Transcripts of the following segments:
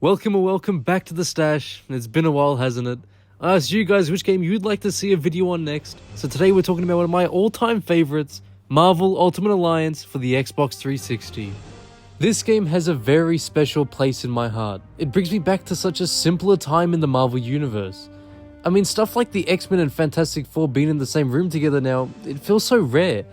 Welcome back to the stash. It's been a while, hasn't it? I asked you guys which game you'd like to see a video on next, so today we're talking about one of my all-time favorites, Marvel Ultimate Alliance for the Xbox 360. This game has a very special place in my heart. It brings me back to such a simpler time in the Marvel universe. I mean, stuff like the X-Men and Fantastic Four being in the same room together now, it feels so rare.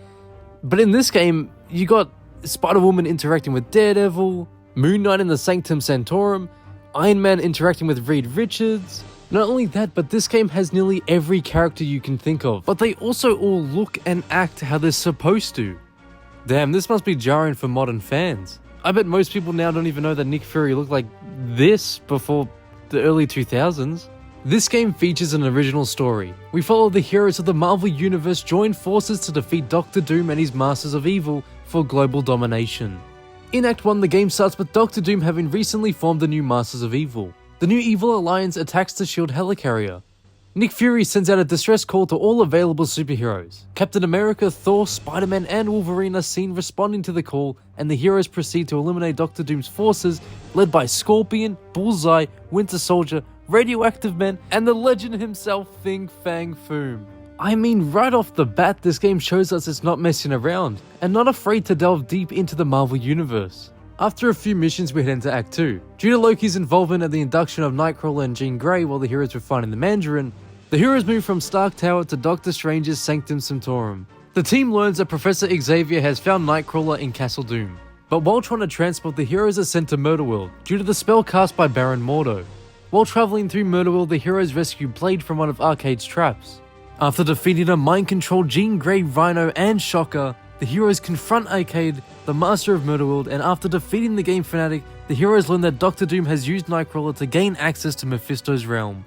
But in this game, you got Spider-Woman interacting with Daredevil, Moon Knight in the Sanctum Sanctorum, Iron Man interacting with Reed Richards. Not only that, but this game has nearly every character you can think of, but they also all look and act how they're supposed to. Damn, this must be jarring for modern fans. I bet most people now don't even know that Nick Fury looked like this before the early 2000s. This game features an original story. We follow the heroes of the Marvel Universe join forces to defeat Doctor Doom and his Masters of Evil for global domination. In Act 1, the game starts with Doctor Doom having recently formed the new Masters of Evil. The new Evil Alliance attacks the SHIELD helicarrier. Nick Fury sends out a distress call to all available superheroes. Captain America, Thor, Spider-Man and Wolverine are seen responding to the call, and the heroes proceed to eliminate Doctor Doom's forces, led by Scorpion, Bullseye, Winter Soldier, Radioactive Man, and the legend himself, Fin Fang Foom. I mean, right off the bat, this game shows us it's not messing around, and not afraid to delve deep into the Marvel Universe. After a few missions, we head into Act 2. Due to Loki's involvement at the induction of Nightcrawler and Jean Grey while the heroes were finding the Mandarin, the heroes move from Stark Tower to Doctor Strange's Sanctum Sanctorum. The team learns that Professor Xavier has found Nightcrawler in Castle Doom, but while trying to transport, the heroes are sent to Murderworld due to the spell cast by Baron Mordo. While traveling through Murderworld, the heroes rescue Blade from one of Arcade's traps. After defeating a mind-controlled Jean Grey, Rhino, and Shocker, the heroes confront Arcade, the master of Murderworld, and after defeating the game fanatic, the heroes learn that Doctor Doom has used Nightcrawler to gain access to Mephisto's realm.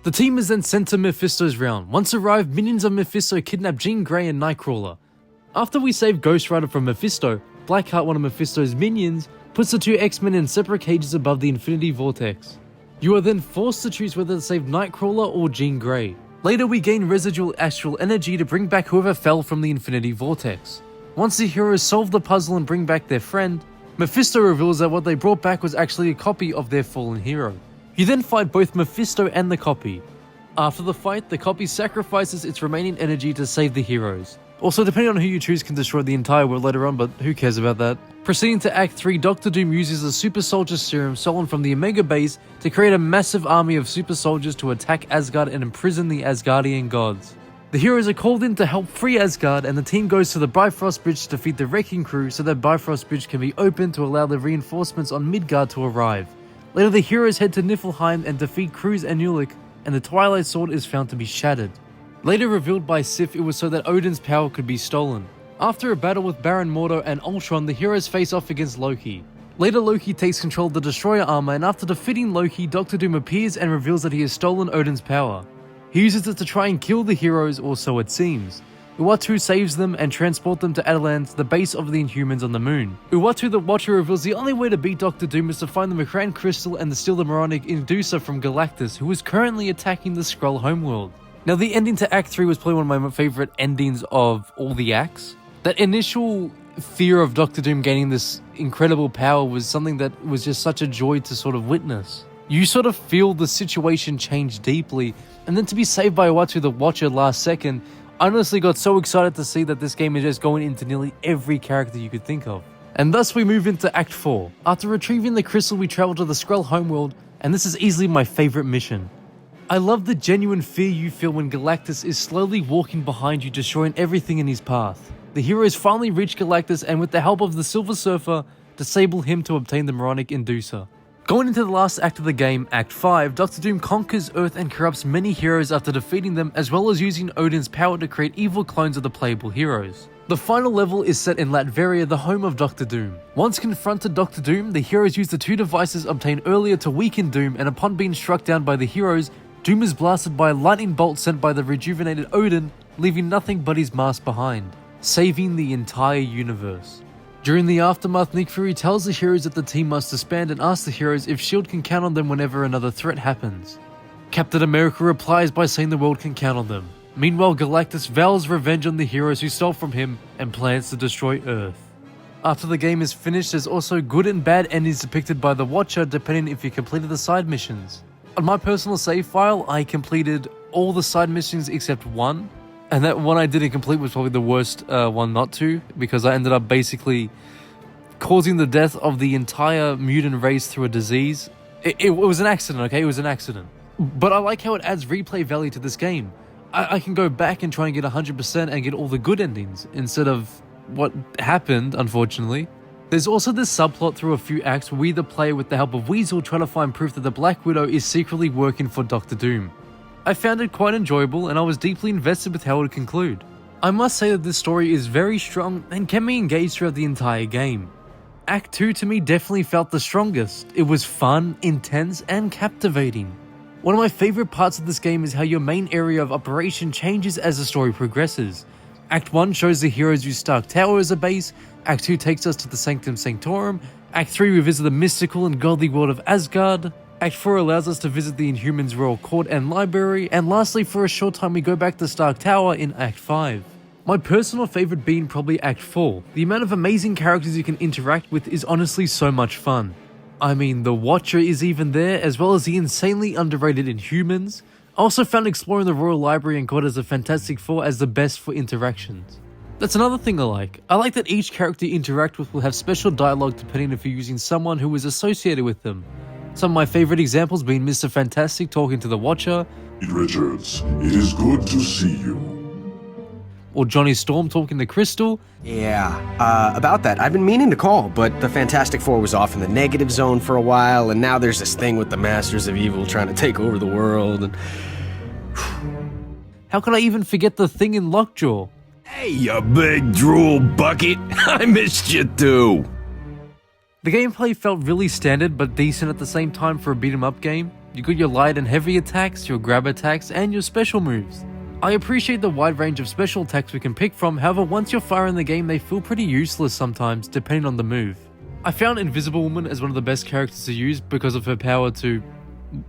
The team is then sent to Mephisto's realm. Once arrived, minions of Mephisto kidnap Jean Grey and Nightcrawler. After we save Ghost Rider from Mephisto, Blackheart, one of Mephisto's minions, puts the two X-Men in separate cages above the Infinity Vortex. You are then forced to choose whether to save Nightcrawler or Jean Grey. Later, we gain residual astral energy to bring back whoever fell from the Infinity Vortex. Once the heroes solve the puzzle and bring back their friend, Mephisto reveals that what they brought back was actually a copy of their fallen hero. You then fight both Mephisto and the copy. After the fight, the copy sacrifices its remaining energy to save the heroes. Also, depending on who you choose can destroy the entire world later on, but who cares about that. Proceeding to Act 3, Doctor Doom uses a super soldier serum stolen from the Omega base to create a massive army of super soldiers to attack Asgard and imprison the Asgardian gods. The heroes are called in to help free Asgard, and the team goes to the Bifrost Bridge to defeat the Wrecking Crew so that Bifrost Bridge can be opened to allow the reinforcements on Midgard to arrive. Later, the heroes head to Niflheim and defeat Cruz and Ulik, and the Twilight Sword is found to be shattered. Later revealed by Sif, it was so that Odin's power could be stolen. After a battle with Baron Mordo and Ultron, the heroes face off against Loki. Later, Loki takes control of the Destroyer armor, and after defeating Loki, Doctor Doom appears and reveals that he has stolen Odin's power. He uses it to try and kill the heroes, or so it seems. Uatu saves them and transports them to Atalans, the base of the Inhumans on the moon. Uatu the Watcher reveals the only way to beat Doctor Doom is to find the Macran Crystal and to steal the moronic Inducer from Galactus, who is currently attacking the Skrull homeworld. Now, the ending to Act 3 was probably one of my favorite endings of all the acts. That initial fear of Doctor Doom gaining this incredible power was something that was just such a joy to sort of witness. You sort of feel the situation change deeply, and then to be saved by Uatu the Watcher last second, I honestly got so excited to see that this game is just going into nearly every character you could think of. And thus we move into Act 4. After retrieving the crystal, we travel to the Skrull homeworld, and this is easily my favorite mission. I love the genuine fear you feel when Galactus is slowly walking behind you, destroying everything in his path. The heroes finally reach Galactus, and with the help of the Silver Surfer, disable him to obtain the moronic Inducer. Going into the last act of the game, Act 5, Doctor Doom conquers Earth and corrupts many heroes after defeating them, as well as using Odin's power to create evil clones of the playable heroes. The final level is set in Latveria, the home of Doctor Doom. Once confronted Doctor Doom, the heroes use the two devices obtained earlier to weaken Doom, and upon being struck down by the heroes, Doom is blasted by a lightning bolt sent by the rejuvenated Odin, leaving nothing but his mask behind, saving the entire universe. During the aftermath, Nick Fury tells the heroes that the team must disband and asks the heroes if S.H.I.E.L.D. can count on them whenever another threat happens. Captain America replies by saying the world can count on them. Meanwhile, Galactus vows revenge on the heroes who stole from him and plans to destroy Earth. After the game is finished, there's also good and bad endings depicted by the watcher depending if you completed the side missions. On my personal save file, I completed all the side missions except one, and that one I didn't complete was probably the worst one not to, because I ended up basically causing the death of the entire mutant race through a disease. It was an accident, okay? It was an accident. But I like how it adds replay value to this game. I can go back and try and get 100% and get all the good endings, instead of what happened, unfortunately. There's also this subplot through a few acts where we, the player, with the help of Weasel, try to find proof that the Black Widow is secretly working for Dr. Doom. I found it quite enjoyable, and I was deeply invested with how it would conclude. I must say that this story is very strong and kept me engaged throughout the entire game. Act 2 to me definitely felt the strongest. It was fun, intense, and captivating. One of my favorite parts of this game is how your main area of operation changes as the story progresses. Act 1 shows the heroes use Stark Tower as a base, Act 2 takes us to the Sanctum Sanctorum, Act 3 we visit the mystical and godly world of Asgard, Act 4 allows us to visit the Inhumans Royal Court and Library, and lastly for a short time we go back to Stark Tower in Act 5. My personal favourite being probably Act 4. The amount of amazing characters you can interact with is honestly so much fun. I mean, the Watcher is even there, as well as the insanely underrated Inhumans. I also found exploring the Royal Library and Quarters of Fantastic Four as the best for interactions. That's another thing I like. I like that each character you interact with will have special dialogue depending if you're using someone who is associated with them. Some of my favourite examples being Mr. Fantastic talking to the Watcher, Richards, it is good to see you. Or Johnny Storm talking to Crystal. Yeah, about that, I've been meaning to call, but the Fantastic Four was off in the negative zone for a while, and now there's this thing with the Masters of Evil trying to take over the world, and... How could I even forget the Thing in Lockjaw? Hey, you big drool bucket! I missed you too! The gameplay felt really standard but decent at the same time for a beat-em-up game. You got your light and heavy attacks, your grab attacks, and your special moves. I appreciate the wide range of special attacks we can pick from, however once you're far in the game they feel pretty useless sometimes depending on the move. I found Invisible Woman as one of the best characters to use because of her power to,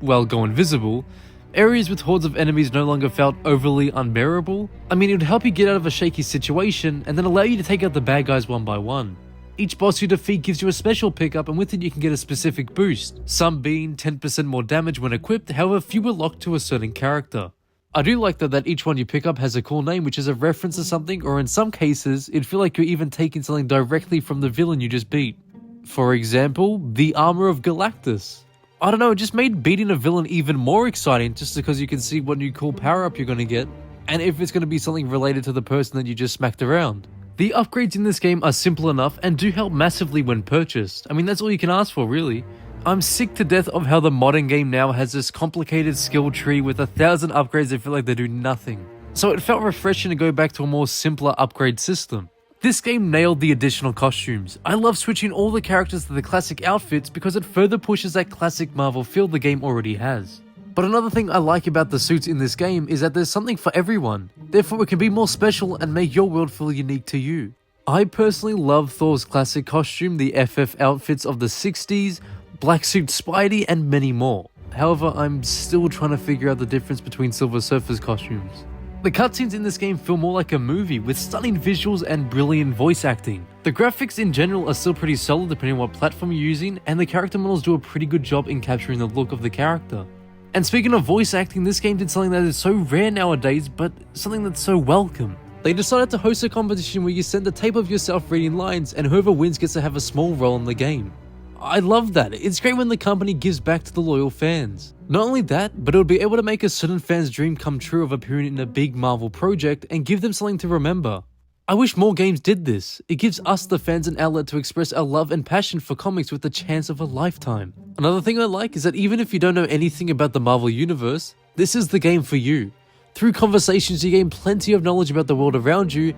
well, go invisible. Areas with hordes of enemies no longer felt overly unbearable. I mean, it would help you get out of a shaky situation and then allow you to take out the bad guys one by one. Each boss you defeat gives you a special pickup and with it you can get a specific boost, some being 10% more damage when equipped, however few are locked to a certain character. I do like that each one you pick up has a cool name which is a reference to something, or in some cases, it'd feel like you're even taking something directly from the villain you just beat. For example, the Armor of Galactus. I don't know, it just made beating a villain even more exciting just because you can see what new cool power-up you're going to get, and if it's going to be something related to the person that you just smacked around. The upgrades in this game are simple enough and do help massively when purchased. I mean, that's all you can ask for, really. I'm sick to death of how the modern game now has this complicated skill tree with 1,000 upgrades that feel like they do nothing. So it felt refreshing to go back to a more simpler upgrade system. This game nailed the additional costumes. I love switching all the characters to the classic outfits because it further pushes that classic Marvel feel the game already has. But another thing I like about the suits in this game is that there's something for everyone. Therefore it can be more special and make your world feel unique to you. I personally love Thor's classic costume, the FF outfits of the 60s, Black Suit Spidey, and many more. However, I'm still trying to figure out the difference between Silver Surfer's costumes. The cutscenes in this game feel more like a movie, with stunning visuals and brilliant voice acting. The graphics in general are still pretty solid depending on what platform you're using, and the character models do a pretty good job in capturing the look of the character. And speaking of voice acting, this game did something that is so rare nowadays, but something that's so welcome. They decided to host a competition where you send a tape of yourself reading lines, and whoever wins gets to have a small role in the game. I love that. It's great when the company gives back to the loyal fans. Not only that, but it would be able to make a certain fan's dream come true of appearing in a big Marvel project and give them something to remember. I wish more games did this. It gives us the fans an outlet to express our love and passion for comics with the chance of a lifetime. Another thing I like is that even if you don't know anything about the Marvel Universe, this is the game for you. Through conversations you gain plenty of knowledge about the world around you,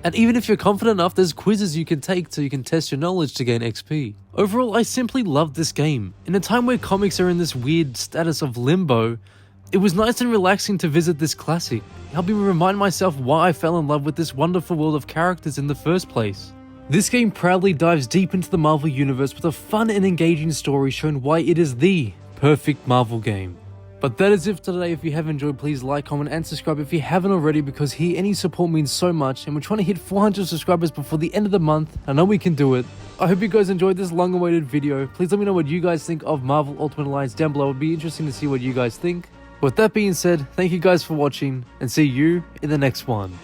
and even if you're confident enough, there's quizzes you can take so you can test your knowledge to gain XP. Overall, I simply love this game. In a time where comics are in this weird status of limbo, it was nice and relaxing to visit this classic, helping me remind myself why I fell in love with this wonderful world of characters in the first place. This game proudly dives deep into the Marvel Universe with a fun and engaging story showing why it is the perfect Marvel game. But that is it for today. If you have enjoyed, please like, comment, and subscribe if you haven't already, because any support means so much, and we're trying to hit 400 subscribers before the end of the month. I know we can do it. I hope you guys enjoyed this long-awaited video. Please let me know what you guys think of Marvel Ultimate Alliance down below. It would be interesting to see what you guys think. With that being said, thank you guys for watching, and see you in the next one.